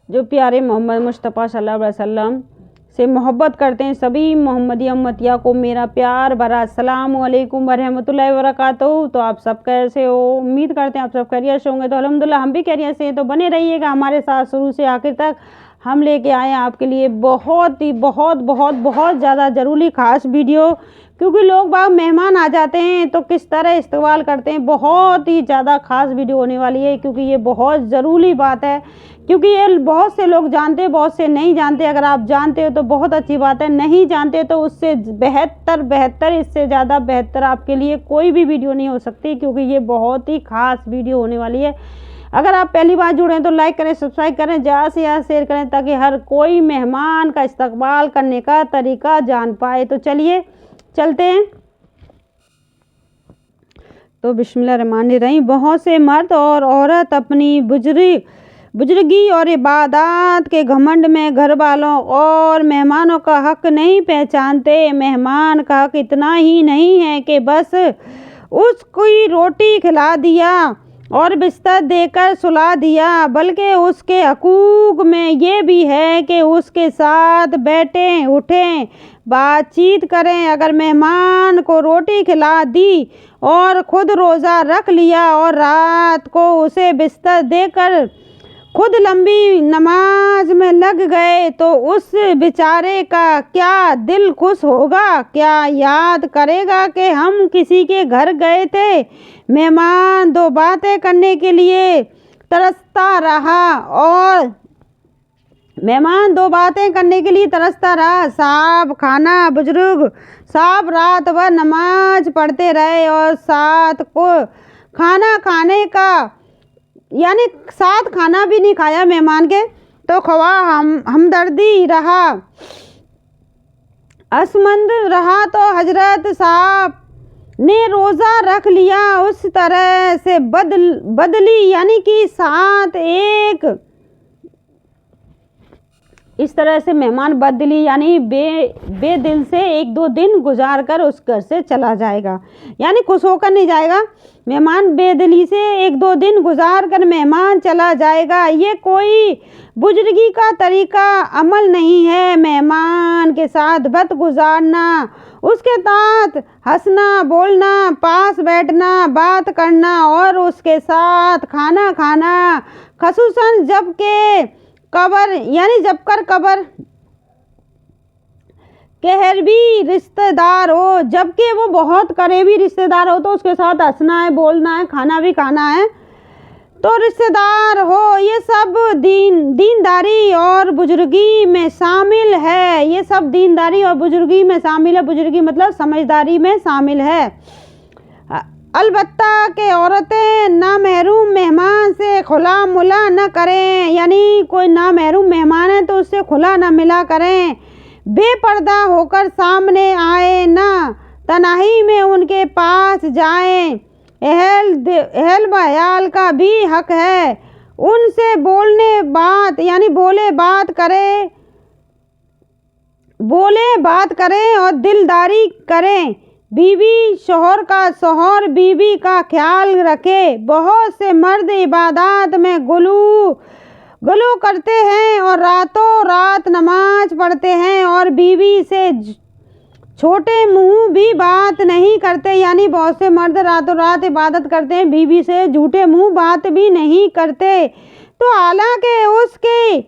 जो प्यारे मोहम्मद मुस्तफ़ा सल्लल्लाहु अलैहि वसल्लम से मोहब्बत करते हैं, सभी मोहम्मदी उम्मतिया को मेरा प्यार भरा अस्सलाम वालेकुम व रहमतुल्लाहि व बरकातहू। तो आप सब कैसे हो? उम्मीद करते हैं आप सब खैरियत से होंगे। तो अल्हम्दुलिल्लाह हम भी खैरियत से हैं। तो बने रहिएगा हमारे साथ शुरू से आखिर तक। हम लेके आए हैं आपके लिए बहुत ज़्यादा ज़रूरी ख़ास वीडियो, क्योंकि लोग बाग मेहमान आ जाते हैं तो किस तरह इस्तेमाल करते हैं। बहुत ही ज़्यादा ख़ास वीडियो होने वाली है, क्योंकि ये बहुत ज़रूरी बात है, क्योंकि ये बहुत से लोग जानते हैं, बहुत से नहीं जानते। अगर आप जानते हो तो बहुत अच्छी बात है, नहीं जानते तो उससे बेहतर इससे ज़्यादा बेहतर आपके लिए कोई भी वीडियो नहीं हो सकती, क्योंकि ये बहुत ही ख़ास वीडियो होने वाली है। अगर आप पहली बार जुड़े हैं तो लाइक करें, सब्सक्राइब करें, ज़्यादा से ज़्यादा शेयर करें, ताकि हर कोई मेहमान का इस्तकबाल करने का तरीका जान पाए। तो चलिए चलते हैं। तो बिस्मिल्लाहिर्रहमानिर्रहीम। बहुत से मर्द और औरत अपनी बुजुर्गी और इबादत के घमंड में घर वालों और मेहमानों का हक नहीं पहचानते। मेहमान का हक इतना ही नहीं है कि बस उसको रोटी खिला दिया और बिस्तर देकर सुला दिया, बल्कि उसके हकूक़ में ये भी है कि उसके साथ बैठें, उठें, बातचीत करें। अगर मेहमान को रोटी खिला दी और ख़ुद रोज़ा रख लिया और रात को उसे बिस्तर देकर खुद लंबी नमाज में लग गए, तो उस बेचारे का क्या दिल खुश होगा? क्या याद करेगा कि हम किसी के घर गए थे? मेहमान दो बातें करने के लिए तरसता रहा। साहब खाना, बुजुर्ग साहब रात भर नमाज पढ़ते रहे और साथ खाना भी नहीं खाया मेहमान के, तो ख्वाह हमदर्दी रहा, असमंद रहा, तो हजरत साहब ने रोज़ा रख लिया। उस तरह से बदली यानी कि साथ एक इस तरह से मेहमान बदली यानी बेदिल से एक दो दिन गुजार कर उस घर से चला जाएगा, यानी खुश होकर नहीं जाएगा। मेहमान बेदिली से एक दो दिन गुजार कर मेहमान चला जाएगा। ये कोई बुजुर्गी का तरीका अमल नहीं है। मेहमान के साथ वक्त गुजारना, उसके साथ हंसना, बोलना, पास बैठना, बात करना और उसके साथ खाना खाना, खसूसन जबकर कबर करीबी रिश्तेदार हो, जबकि वो बहुत करीबी रिश्तेदार हो, तो उसके साथ हंसना है, बोलना है, खाना भी खाना है, तो रिश्तेदार हो। ये सब दीनदारी और बुजुर्गी में शामिल है। ये सब दीनदारी और बुजुर्गी में शामिल है। बुजुर्गी मतलब समझदारी में शामिल है। अलबत्ता कि औरतें नामहरूम मेहमान से खुला मुला न करें, यानी कोई नामहरूम मेहमान है तो उससे खुला न मिला करें। बेपर्दा होकर सामने आए, ना तन्हाई में उनके पास जाएं। अहल बयाल का भी हक है, उनसे बोले बात करें और दिलदारी करें। शौहर बीवी का ख्याल रखे। बहुत से मर्द इबादत में गुलू करते हैं और रातों रात नमाज पढ़ते हैं और बीवी से छोटे मुंह भी बात नहीं करते, यानी बहुत से मर्द रातों रात इबादत करते हैं, बीवी से झूठे मुंह बात भी नहीं करते। तो हालांकि उसके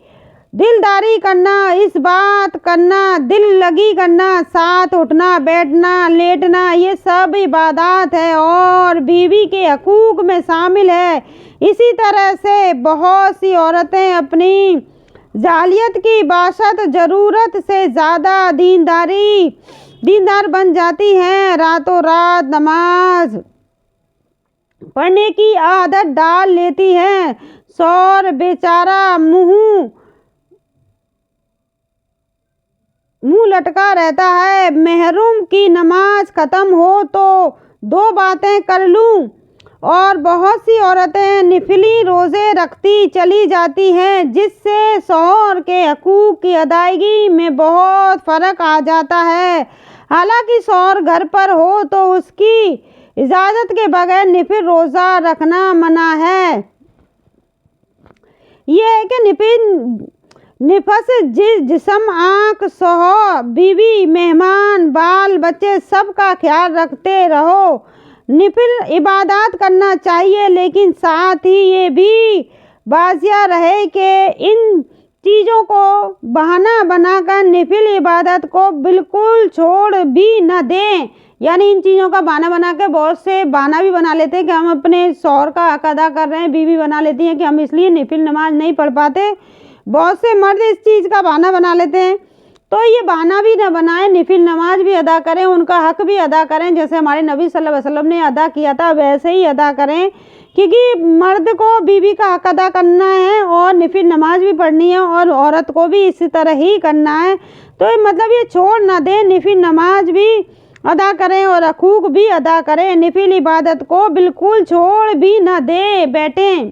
दिलदारी करना, इस बात करना, दिल लगी करना, साथ उठना, बैठना, लेटना, ये सब इबादत है और बीवी के हकूक़ में शामिल है। इसी तरह से बहुत सी औरतें अपनी जालियत की बाशत ज़रूरत से ज़्यादा दीनदार बन जाती हैं। रातों रात नमाज पढ़ने की आदत डाल लेती हैं। शौहर बेचारा मुंह लटका रहता है। महरूम की नमाज ख़त्म हो तो दो बातें कर लूँ, और बहुत सी औरतें निफली रोज़े रखती चली जाती हैं, जिससे शौहर के हकूक़ की अदायगी में बहुत फ़र्क आ जाता है। हालांकि शौहर घर पर हो तो उसकी इजाज़त के बगैर निफिल रोज़ा रखना मना है। یہ ہے کہ نفس جسم آنکھ سو بیوی مہمان بال بچے سب کا خیال رکھتے رہو۔ نفل عبادات کرنا چاہیے لیکن ساتھ ہی یہ بھی واضح رہے کہ ان چیزوں کو بہانہ بنا کر نفل عبادت کو بالکل چھوڑ بھی نہ دیں۔ یعنی ان چیزوں کا بہانہ بنا کے بہت سے بہانہ بھی بنا لیتے ہیں کہ ہم اپنے شوہر کا حق ادا کر رہے ہیں، بیوی بنا لیتی ہیں کہ ہم اس لیے نفل نماز نہیں پڑھ پاتے۔ بہت سے مرد اس چیز کا بہانہ بنا لیتے ہیں، تو یہ بہانہ بھی نہ بنائیں، نفل نماز بھی ادا کریں، ان کا حق بھی ادا کریں، جیسے ہمارے نبی صلی اللہ علیہ وسلم نے ادا کیا تھا ویسے ہی ادا کریں، کیونکہ مرد کو بیوی کا حق ادا کرنا ہے اور نفل نماز بھی پڑھنی ہے اور عورت کو بھی اسی طرح ہی کرنا ہے۔ تو مطلب یہ چھوڑ نہ دیں، نفل نماز بھی ادا کریں اور حقوق بھی ادا کریں، نفل عبادت کو بالکل چھوڑ بھی نہ دیں بیٹھیں۔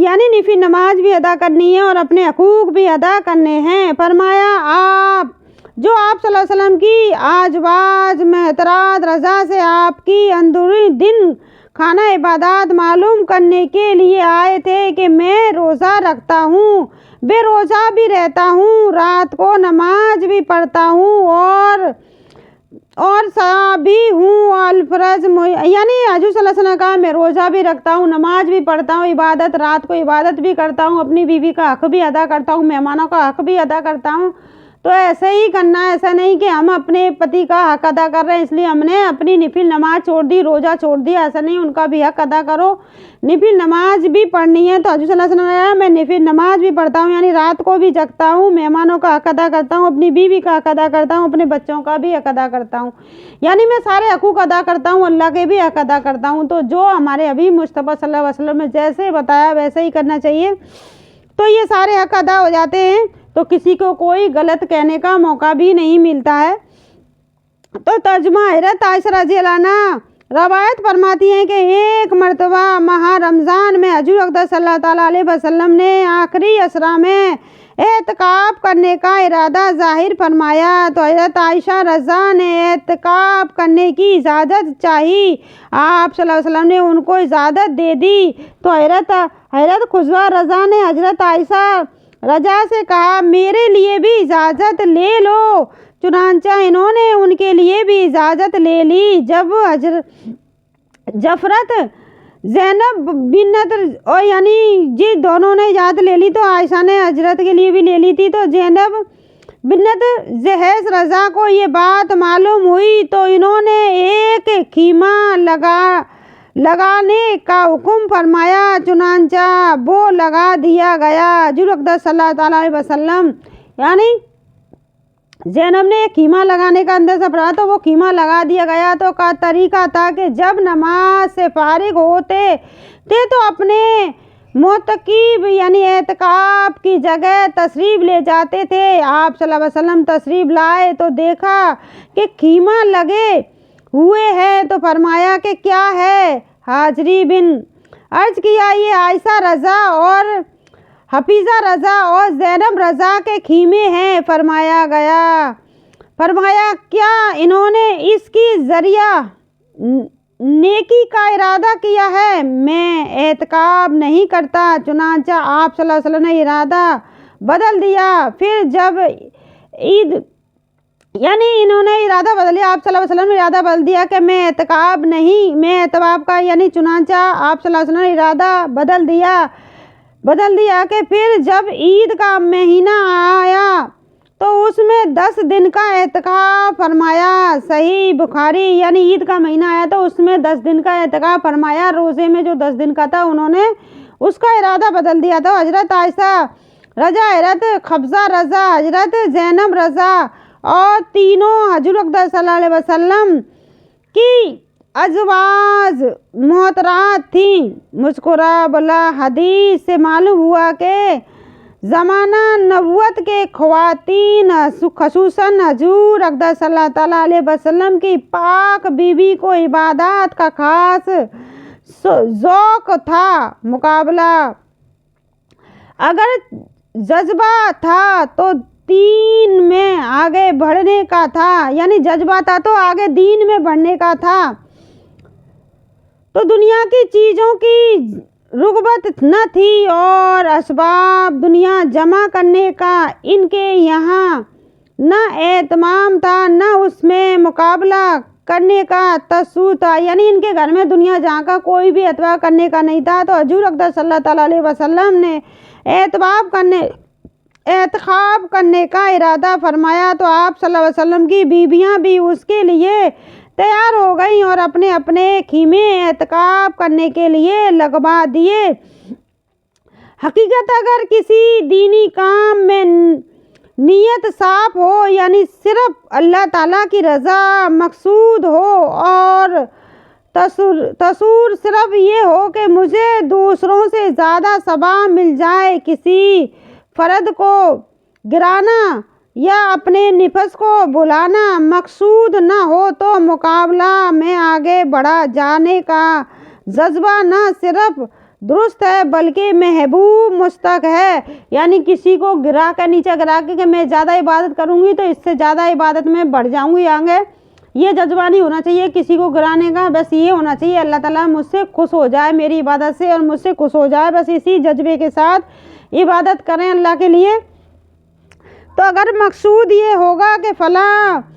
یعنی نفل نماز بھی ادا کرنی ہے اور اپنے حقوق بھی ادا کرنے ہیں۔ فرمایا آپ صلی اللہ علیہ وسلم کی آزواج محترمات رضا سے آپ کی اندرونی دن خانہ عبادات معلوم کرنے کے لیے آئے تھے کہ میں روزہ رکھتا ہوں، بے روزہ بھی رہتا ہوں، رات کو نماز بھی پڑھتا ہوں اور صحابی ہوں الفرض، یعنی حضور صلی اللہ علیہ وسلم نے کہا میں روزہ بھی رکھتا ہوں، نماز بھی پڑھتا ہوں، عبادت رات کو عبادت بھی کرتا ہوں، اپنی بیوی کا حق بھی ادا کرتا ہوں، مہمانوں کا حق بھی ادا کرتا ہوں۔ تو ایسے ہی کرنا ہے، ایسا نہیں کہ ہم اپنے پتی کا حق ادا کر رہے ہیں اس لیے ہم نے اپنی نفل نماز چھوڑ دی، روزہ چھوڑ دیا، ایسا نہیں، ان کا بھی حق ادا کرو۔ نفل نماز بھی پڑھنی ہے تو حضور صلی اللہ علیہ وسلم نے کہا میں نفل نماز بھی پڑھتا ہوں، یعنی رات کو بھی جگتا ہوں، مہمانوں کا حق ادا کرتا ہوں، اپنی بیوی کا حق ادا کرتا ہوں، اپنے بچوں کا بھی حق ادا کرتا ہوں، یعنی میں سارے حقوق ادا کرتا ہوں، اللہ کے بھی حق ادا کرتا ہوں۔ تو جو ہمارے حبیب مصطفیٰ صلی اللہ علیہ وسلم نے جیسے بتایا ویسے ہی کرنا چاہیے، تو یہ سارے حق ادا ہو جاتے ہیں، تو کسی کو کوئی غلط کہنے کا موقع بھی نہیں ملتا ہے۔ تو ترجمہ حضرت عائشہ رضی اللہ عنہا روایت فرماتی ہیں کہ ایک مرتبہ ماہ رمضان میں حضور اقدس صلی اللہ تعالیٰ علیہ وسلم نے آخری عشرہ میں اعتکاف کرنے کا ارادہ ظاہر فرمایا تو حضرت عائشہ رضا نے اعتکاف کرنے کی اجازت چاہی، آپ صلی اللہ علیہ وسلم نے ان کو اجازت دے دی تو حضرت خزرہ رضا نے حضرت عائشہ رضا سے کہا میرے لیے بھی اجازت لے لو، چنانچہ انہوں نے ان کے لیے بھی اجازت لے لی۔ جب جفرت زینب بنت اور یعنی دونوں نے اجازت لے لی تو عائشہ نے حضرت کے لیے بھی لے لی تھی، تو زینب بنت جحش رضا کو یہ بات معلوم ہوئی تو انہوں نے ایک خیمہ لگانے کا حکم فرمایا، چنانچہ وہ لگا دیا گیا۔ حضور اقدس صلی اللہ تعالیٰ علیہ وسلم یعنی زینب نے ایک خیمہ لگانے کا اندازہ پڑا تو وہ خیمہ لگا دیا گیا۔ تو کا طریقہ تھا کہ جب نماز سے فارغ ہوتے تھے تو اپنے معتکف یعنی اعتکاف کی جگہ تشریف لے جاتے تھے۔ آپ صلی اللہ علیہ وسلم تشریف لائے تو دیکھا کہ خیمہ لگے ہوئے ہیں تو فرمایا کہ کیا ہے؟ حاضری بن عرض کیا یہ عائشہ رضا اور حفیظہ رضا اور زینب رضا کے خیمے ہیں۔ فرمایا کیا انہوں نے اس کی ذریعہ نیکی کا ارادہ کیا ہے؟ میں اعتکاف نہیں کرتا، چنانچہ آپ صلی اللہ علیہ وسلم نے ارادہ بدل دیا۔ پھر جب عید یعنی انہوں نے ارادہ بدل دیا، آپ صلی اللہ علیہ وسلم نے ارادہ بدل دیا کہ میں اعتکاف نہیں، میں اعتکاف کا یعنی چنانچہ آپ صلی اللہ علیہ وسلم نے ارادہ بدل دیا کہ پھر جب عید کا مہینہ آیا تو اس میں 10 دن کا اعتکاف فرمایا۔ صحیح بخاری یعنی عید کا مہینہ آیا تو اس میں 10 دن کا اعتکاف فرمایا، روزے میں جو 10 دن کا تھا انہوں نے اس کا ارادہ بدل دیا تھا۔ حضرت عائشہ رضا، حضرت حفصہ رضا، حضرت زینب رضا اور تینوں حضور اقدس صلی اللہ علیہ وسلم کی ازواج محترمات تھیں۔ مذکورہ بلا حدیث سے معلوم ہوا کہ زمانہ نبوت کے خواتین خصوصاً حضور اقدس صلی اللہ تعالیٰ علیہ وسلم کی پاک بیوی کو عبادات کا خاص ذوق تھا۔ مقابلہ اگر جذبہ تھا تو دین میں آگے بڑھنے کا تھا، یعنی جذبہ تھا تو آگے دین میں بڑھنے کا تھا۔ تو دنیا کی چیزوں کی रुग़बत न थी और असबाब दुनिया जमा करने का इनके यहाँ न एहतमाम था, न उसमें मुकाबला करने का तसव्वुर था। यानी इनके घर में दुनिया जहाँ का कोई भी एतबार करने का नहीं था। तो हजूर अक़दस सल्लल्लाहु अलैहि वसल्लम ने एहतिकाफ करने का इरादा फरमाया तो आप सल्लल्लाहु अलैहि वसल्लम की बीवियाँ भी उसके लिए तैयार हो गईं और अपने अपने ख़ीमे एहतिकाफ करने के लिए लगवा दिए। हकीकत अगर किसी दीनी काम में नीयत साफ हो, यानी सिर्फ अल्लाह ताला की रज़ा मकसूद हो और तसव्वुर सिर्फ ये हो कि मुझे दूसरों से ज़्यादा सवाब मिल जाए, किसी फ़र्द को गिराना या अपने निफस को बुलाना मकसूद न हो, तो मुकाबला में आगे बढ़ा जाने का जज्बा न सिर्फ दुरुस्त है बल्कि महबूब मुस्तक है। यानी किसी को गिरा कर नीचे गिरा के कि मैं ज़्यादा इबादत करूँगी तो इससे ज़्यादा इबादत में बढ़ जाऊँगी आगे, ये जज्बा नहीं होना चाहिए किसी को गिराने का। बस ये होना चाहिए अल्लाह ताला मुझसे खुश हो जाए मेरी इबादत से और मुझसे खुश हो जाए, बस इसी जज्बे के साथ इबादत करें अल्लाह के लिए। तो अगर मकसूद ये होगा कि फ़लाँ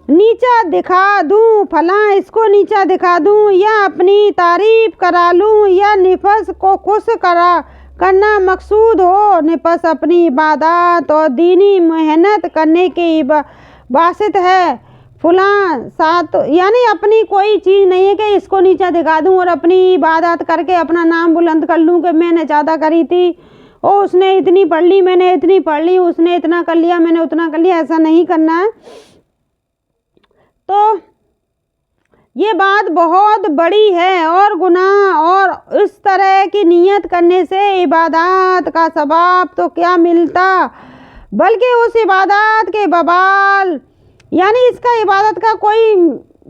नीचा दिखा दूँ, फ़लाँ इसको नीचा दिखा दूँ, या अपनी तारीफ़ करा लूँ, या निफस को खुश करना मकसूद हो, निफस अपनी इबादत और दीनी मेहनत करने की बासित है फलां साथ, यानी अपनी कोई चीज़ नहीं है कि इसको नीचा दिखा दूँ और अपनी इबादत करके अपना नाम बुलंद कर लूँ कि मैंने ज़्यादा करी थी, ओ उसने इतनी पढ़ ली मैंने इतनी पढ़ ली, उसने इतना कर लिया मैंने उतना कर लिया। ऐसा नहीं करना है। तो ये बात बहुत बड़ी है और गुनाह, और इस तरह की नियत करने से इबादत का सवाब तो क्या मिलता बल्कि उस इबादत के बबाल, यानी इसका इबादत का कोई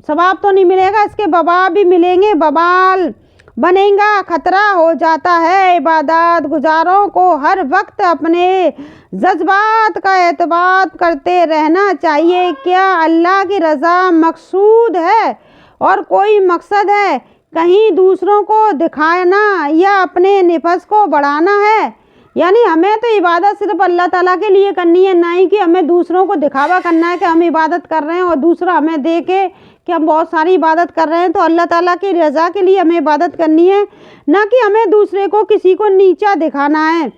सवाब तो नहीं मिलेगा, इसके बबाल भी मिलेंगे, बबाल बनेगा। खतरा हो जाता है इबादत गुजारों को हर वक्त अपने जज्बात का एतबार करते रहना चाहिए। क्या अल्लाह की रज़ा मकसूद है और कोई मकसद है, कहीं दूसरों को दिखाना या अपने निफस को बढ़ाना है? यानी हमें तो इबादत सिर्फ अल्लाह ताला के लिए करनी है, ना ही कि हमें दूसरों को दिखावा करना है कि हम इबादत कर रहे हैं और दूसरा हमें देखे कि हम बहुत सारी इबादत कर रहे हैं। तो अल्लाह ताला की रज़ा के लिए हमें इबादत करनी है, ना कि हमें दूसरे को किसी को नीचा दिखाना है।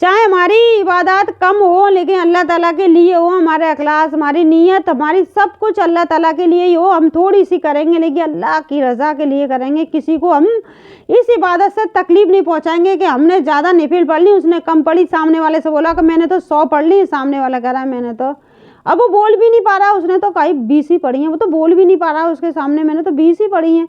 चाहे हमारी इबादत कम हो लेकिन अल्लाह ताला के लिए हो, हमारे अखलास हमारी नीयत हमारी सब कुछ अल्लाह ताला के लिए ही हो। हम थोड़ी सी करेंगे लेकिन अल्लाह की रज़ा के लिए करेंगे, किसी को हम इस इबादत से तकलीफ़ नहीं पहुंचाएंगे कि हमने ज़्यादा नफिल पढ़ ली, उसने कम पढ़ी, सामने वाले से बोला कि मैंने तो 100 पढ़ ली, सामने वाला कह रहा है मैंने तो, अब वो बोल भी नहीं पा रहा, उसने तो कहीं 20 ही पढ़ी हैं, वो तो बोल भी नहीं पा रहा उसके सामने मैंने तो 20 ही पढ़ी हैं,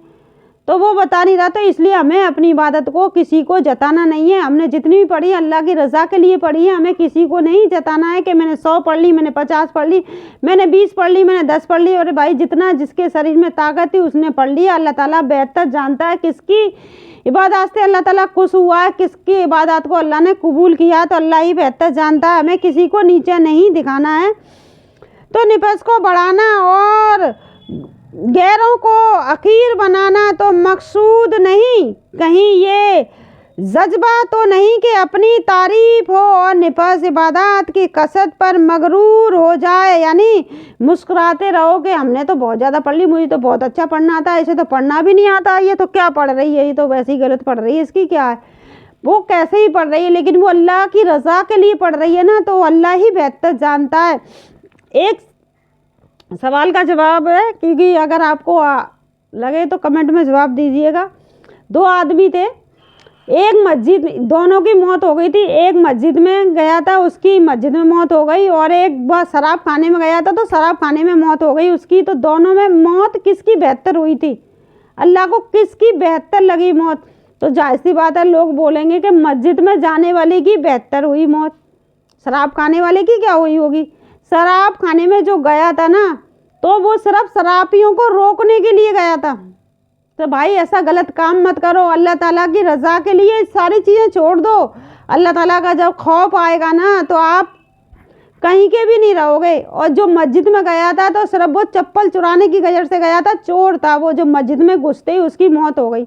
तो वो बता नहीं रहा। तो इसलिए हमें अपनी इबादत को किसी को जताना नहीं है। हमने जितनी भी पढ़ी है अल्लाह की रज़ा के लिए पढ़ी है, हमें किसी को नहीं जताना है कि मैंने 100 पढ़ ली, मैंने 50 पढ़ ली, मैंने 20 पढ़ ली, मैंने 10 पढ़ ली। और भाई जितना जिसके शरीर में ताकत थी उसने पढ़ लिया, अल्लाह ताला बेहतर जानता है किसकी इबादत से अल्लाह ताला खुश हुआ है, किसकी इबादत को अल्लाह ने कबूल किया, तो अल्लाह ही बेहतर जानता है। हमें किसी को नीचे नहीं दिखाना है। तो निफस को बढ़ाना और गैरों को अकीर बनाना तो मकसूद नहीं, कहीं ये जज्बा तो नहीं कि अपनी तारीफ़ हो और निफस इबादत की कसरत पर मगरूर हो जाए, यानी मुस्कुराते रहो कि हमने तो बहुत ज़्यादा पढ़ ली, मुझे तो बहुत अच्छा पढ़ना आता है, इसे तो पढ़ना भी नहीं आता, ये तो क्या पढ़ रही है, ये तो वैसे ही गलत पढ़ रही है, इसकी क्या है, वो कैसे ही पढ़ रही है, लेकिन वो अल्लाह की रज़ा के लिए पढ़ रही है ना, तो अल्लाह ही बेहतर जानता है। एक सवाल का जवाब है, क्योंकि अगर आपको लगे तो कमेंट में जवाब दीजिएगा। 2 आदमी थे, एक मस्जिद, दोनों की मौत हो गई थी। एक मस्जिद में गया था, उसकी मस्जिद में मौत हो गई, और एक बार शराब खाने में गया था तो शराब खाने में मौत हो गई उसकी। तो दोनों में मौत किसकी बेहतर हुई थी, अल्लाह को किसकी बेहतर लगी मौत? तो जाहिर सी बात है लोग बोलेंगे कि मस्जिद में जाने वाले की बेहतर हुई मौत, शराब खाने वाले की क्या हुई होगी? शराब खाने में जो गया था ना, तो वो सिर्फ शराबियों को रोकने के लिए गया था। तो भाई ऐसा गलत काम मत करो, अल्लाह ताला की रज़ा के लिए सारी चीज़ें छोड़ दो। अल्लाह ताला का जब खौफ आएगा ना तो आप कहीं के भी नहीं रहोगे। और जो मस्जिद में गया था तो सिर्फ वो चप्पल चुराने की वजह से गया था, चोर था वो, जो मस्जिद में घुसते ही उसकी मौत हो गई।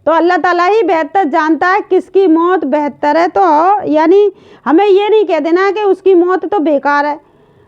तो अल्लाह ताला ही बेहतर जानता है किसकी मौत बेहतर है। तो यानी हमें ये नहीं कह देना कि उसकी मौत तो बेकार है,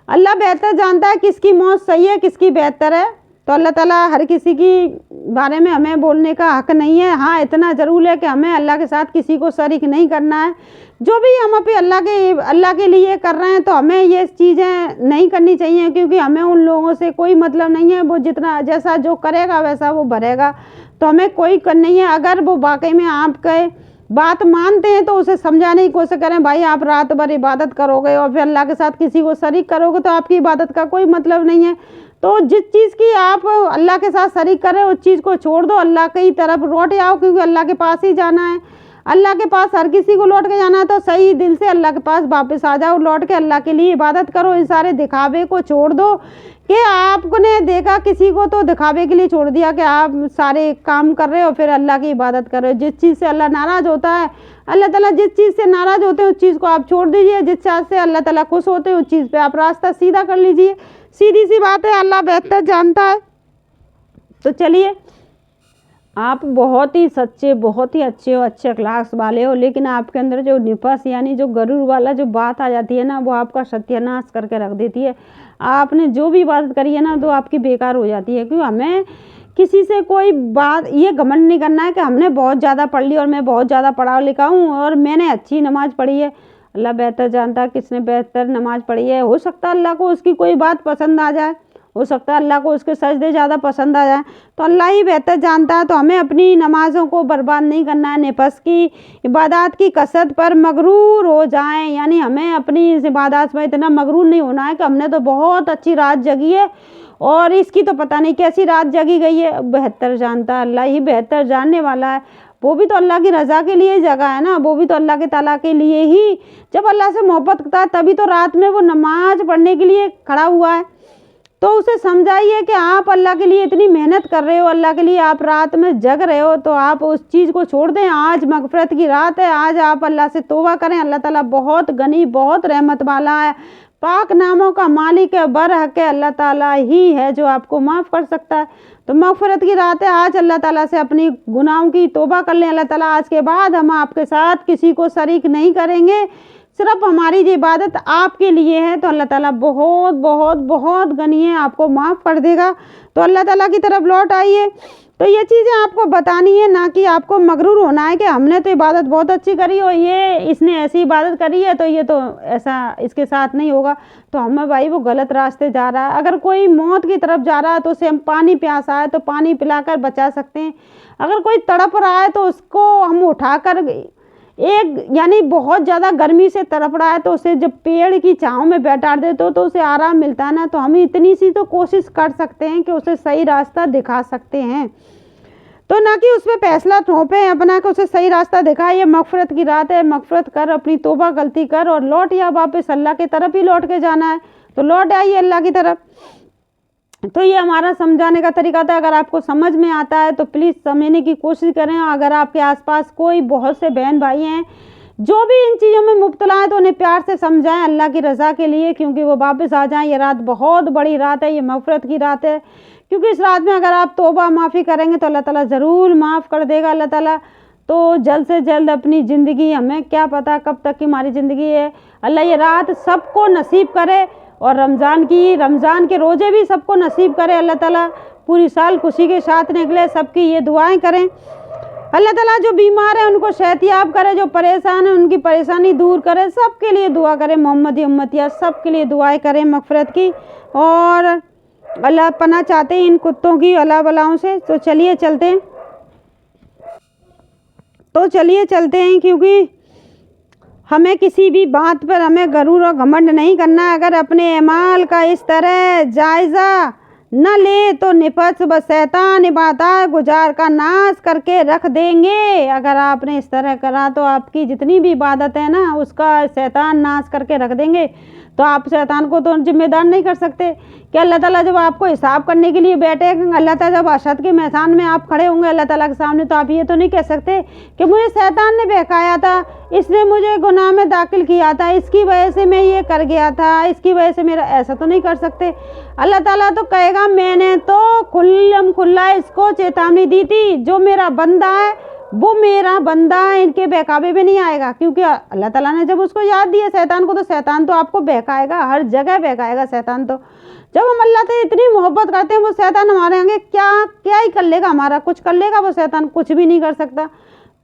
अल्लाह बेहतर जानता है किसकी मौत सही है किसकी बेहतर है। तो अल्लाह ताला हर किसी की बारे में हमें बोलने का हक़ नहीं है। हाँ, इतना ज़रूर है कि हमें अल्लाह के साथ किसी को शरीक नहीं करना है। जो भी हम अपने अल्लाह के लिए कर रहे हैं तो हमें ये चीज़ें नहीं करनी चाहिए, क्योंकि हमें उन लोगों से कोई मतलब नहीं है। वो जितना जैसा जो करेगा वैसा वो भरेगा, तो हमें कोई कर नहीं है। अगर वो वाकई में आपके बात मानते हैं तो उसे समझाने की कोशिश करें, भाई आप रात भर इबादत करोगे और फिर अल्लाह के साथ किसी को शरीक करोगे तो आपकी इबादत का कोई मतलब नहीं है। तो जिस चीज़ की आप अल्लाह के साथ शरीक करें उस चीज़ को छोड़ दो, अल्लाह की तरफ लौट आओ, क्योंकि अल्लाह के पास ही जाना है। अल्लाह के पास हर किसी को लौट के जाना है, तो सही दिल से अल्लाह के पास वापस आ जाओ, लौट के अल्लाह के लिए इबादत करो। इन सारे दिखावे को छोड़ दो कि आपने देखा किसी को तो दिखावे के लिए छोड़ दिया कि आप सारे काम कर रहे हो फिर अल्लाह की इबादत कर रहे हो। जिस चीज़ से अल्लाह नाराज़ होता है, अल्लाह ताला जिस चीज़ से नाराज़ होते हैं उस चीज़ को आप छोड़ दीजिए। जिस चीज़ से अल्लाह ताला खुश होते हैं उस चीज़ पे आप रास्ता सीधा कर लीजिए। सीधी सी बात है, अल्लाह बेहतर जानता है। तो चलिए, आप बहुत ही सच्चे, बहुत ही अच्छे हो, अच्छे अखलाक वाले हो, लेकिन आपके अंदर जो निफस यानी जो गरूर वाला जो बात आ जाती है ना, वो आपका सत्यानाश करके रख देती है। आपने जो भी बात करी है ना तो आपकी बेकार हो जाती है। क्योंकि हमें किसी से कोई बात ये घमंड नहीं करना है कि हमने बहुत ज़्यादा पढ़ ली और मैं बहुत ज़्यादा पढ़ा लिखा हूँ और मैंने अच्छी नमाज़ पढ़ी है। अल्लाह बेहतर जानता है किसने बेहतर नमाज़ पढ़ी है। हो सकता है अल्लाह को उसकी कोई बात पसंद आ जाए, हो सकता है अल्लाह को उसके सजदे ज़्यादा पसंद आ जाए, तो अल्लाह ही बेहतर जानता है। तो हमें अपनी नमाज़ों को बर्बाद नहीं करना है, नफस की इबादत की कसरत पर मगरूर हो जाएं। यानी हमें अपनी इस इबादत में इतना मगरूर नहीं होना है कि हमने तो बहुत अच्छी रात जगी है और इसकी तो पता नहीं कैसी रात जगी गई है। बेहतर जानता है, अल्लाह ही बेहतर जानने वाला है। वो भी तो अल्लाह की रज़ा के लिए जगह है ना, वो भी तो अल्लाह के ताला के लिए ही, जब अल्लाह से मोहब्बत करता है तभी तो रात में वो नमाज पढ़ने के लिए खड़ा हुआ है। तो उसे समझाइए कि आप अल्लाह के लिए इतनी मेहनत कर रहे हो, अल्लाह के लिए आप रात में जग रहे हो, तो आप उस चीज़ को छोड़ दें। आज मगफरत की रात है, आज आप अल्लाह से तौबा करें। अल्लाह ताला बहुत गनी, बहुत रहमत वाला है, पाक नामों का मालिक है, बरहक है। अल्लाह ताला ही है जो आपको माफ़ कर सकता है। तो मगफरत की रात है, आज अल्लाह ताला से अपनी गुनाहों की तौबा कर लें। अल्लाह ताला आज के बाद हम आपके साथ किसी को शरीक नहीं करेंगे, सिर्फ हमारी जो इबादत आपके लिए है। तो अल्लाह ताला बहुत बहुत बहुत गनी है, आपको माफ़ कर देगा। तो अल्लाह ताला की तरफ लौट आइए। तो ये चीज़ें आपको बतानी है, ना कि आपको मगरूर होना है कि हमने तो इबादत बहुत अच्छी करी और ये इसने ऐसी इबादत करी है तो ये तो ऐसा इसके साथ नहीं होगा। तो हमें भाई वो गलत रास्ते जा रहा है। अगर कोई मौत की तरफ जा रहा है तो उसे हम पानी प्यासा है तो पानी पिलाकर बचा सकते हैं। अगर कोई तड़प रहा है तो उसको हम उठाकर एक यानी बहुत ज़्यादा गर्मी से तड़प रहा है तो उसे जब पेड़ की छाँव में बैठा देते हो तो उसे आराम मिलता है ना। तो हम इतनी सी तो कोशिश कर सकते हैं कि उसे सही रास्ता दिखा सकते हैं, तो ना कि उसमें फैसला थोपें अपना कि उसे सही रास्ता दिखाए। ये मगफरत की रात है, मगफरत कर, अपनी तौबा गलती कर और लौट या वापस अल्लाह की तरफ ही लौट के जाना है। तो लौट आइए अल्लाह की तरफ। तो ये हमारा समझाने का तरीका था। अगर आपको समझ में आता है तो प्लीज़ समझने की कोशिश करें। अगर आपके आसपास कोई बहुत से बहन भाई हैं जो भी इन चीज़ों में मुब्तला हैं तो उन्हें प्यार से समझाएं अल्लाह की रज़ा के लिए, क्योंकि वो वापस आ जाएं। ये रात बहुत बड़ी रात है, ये मगफरत की रात है, क्योंकि इस रात में अगर आप तौबा माफ़ी करेंगे तो अल्लाह ताला ज़रूर माफ़ कर देगा। अल्लाह ताला तो जल्द से जल्द अपनी ज़िंदगी, हमें क्या पता कब तक की हमारी ज़िंदगी है, अल्लाह ये रात सबको नसीब करे और रमज़ान के रोज़े भी सबको नसीब करे। अल्लाह ताला पूरी साल खुशी के साथ निकले, सबकी ये दुआएं करें। अल्लाह ताला जो बीमार है उनको सेहतियाब करे, जो परेशान है उनकी परेशानी दूर करे, सबके लिए दुआ करें। मोहम्मदी उम्मतिया सबके लिए दुआएं करें मगफरत की, और अल्लाह पनाह चाहते हैं इन कुत्तों की अल्लाह बलाओं से। तो चलिए चलते हैं, क्योंकि हमें किसी भी बात पर हमें गरूर और घमंड नहीं करना। अगर अपने अमाल का इस तरह जायज़ा न ले तो निफस व शैतान इबादत गुजार का नाश करके रख देंगे। अगर आपने इस तरह करा तो आपकी जितनी भी इबादत है ना उसका शैतान नाश करके रख देंगे। तो आप शैतान को तो जिम्मेदार नहीं कर सकते कि अल्लाह ताला जब आपको हिसाब करने के लिए बैठे, अल्लाह ताला जब अशद के मैदान में आप खड़े होंगे अल्लाह ताला के सामने, तो आप ये तो नहीं कह सकते कि मुझे शैतान ने बहकाया था, इसने मुझे गुनाह में दाखिल किया था, इसकी वजह से मैं ये कर गया था, इसकी वजह से मेरा, ऐसा तो नहीं कर सकते। अल्लाह ताला तो कहेगा मैंने तो खुल्ला इसको चेतावनी दी थी, जो मेरा बंदा है वो मेरा बंदा इनके बहकावे में नहीं आएगा, क्योंकि अल्लाह ताला ने जब उसको याद दिया शैतान को, तो शैतान तो आपको बहकाएगा, हर जगह बहकाएगा शैतान। तो जब हम अल्लाह से इतनी मोहब्बत करते हैं, वो शैतान हमारे आगे क्या क्या ही कर लेगा, हमारा कुछ कर लेगा वो शैतान, कुछ भी नहीं कर सकता।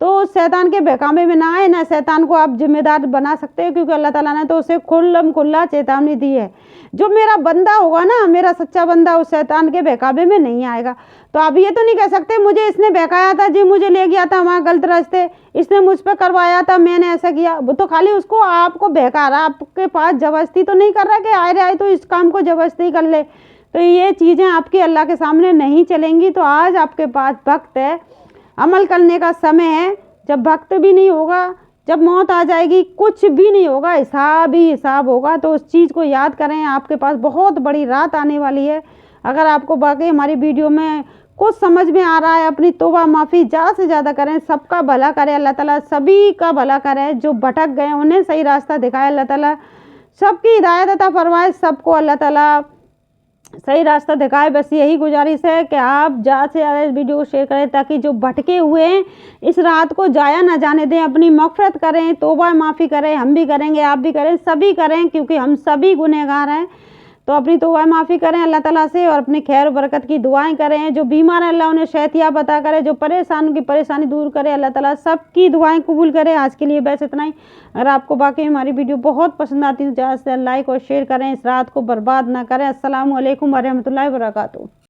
तो शैतान के बहकावे में ना आए, ना शैतान को आप जिम्मेदार बना सकते हो, क्योंकि अल्लाह ताला ने तो उसे खुल्लम खुल्ला चेतावनी दी है। जो मेरा बंदा होगा ना, मेरा सच्चा बंदा, उस शैतान के बहकावे में नहीं आएगा। तो आप ये तो नहीं कह सकते मुझे इसने बहकाया था जी, मुझे ले गया था वहाँ गलत रास्ते, इसने मुझ पर करवाया था, मैंने ऐसा किया। वो तो खाली उसको आपको बहका रहा, आपके पास जबरदस्ती तो नहीं कर रहा कि आए रे आए तो इस काम को जबरदस्ती कर ले। तो ये चीज़ें आपके अल्लाह के सामने नहीं चलेंगी। तो आज आपके पास वक्त है, अमल करने का समय है। जब वक्त भी नहीं होगा, जब मौत आ जाएगी, कुछ भी नहीं होगा, हिसाब ही हिसाब होगा। तो उस चीज़ को याद करें, आपके पास बहुत बड़ी रात आने वाली है। अगर आपको बाकी हमारी वीडियो में कुछ समझ में आ रहा है, अपनी तौबा माफ़ी ज़्यादा से ज़्यादा करें, सबका भला करे अल्लाह ताला, सभी का भला करे। जो भटक गए उन्हें सही रास्ता दिखाए अल्लाह ताला, सबकी हिदायत अता फरमाए, सबको अल्लाह ताला सही रास्ता दिखाए। बस यही गुजारिश है कि आप ज़्यादा से ज़्यादा इस वीडियो को शेयर करें, ताकि जो भटके हुए हैं इस रात को जाया ना जाने दें। अपनी मग़फ़िरत करें, तौबा माफ़ी करें, हम भी करेंगे, आप भी करें, सभी करें, क्योंकि हम सभी गुनहगार हैं। तो अपनी तौबा माफ़ी करें अल्लाह ताला से, और अपनी खैर बरकत की दुआएं करें। जो बीमार हैं अल्लाह उन्हें सेहतियाब अता करे, जो परेशान उनकी परेशानी दूर करे अल्लाह ताला, सबकी दुआएं कबूल करे। आज के लिए बस इतना ही। अगर आपको बाकी हमारी वीडियो बहुत पसंद आती है तो ज़्यादा से लाइक और शेयर करें, इस रात को बर्बाद ना करें। अस्सलामु अलैकुम व रहमतुल्लाहि व बरकातुहू।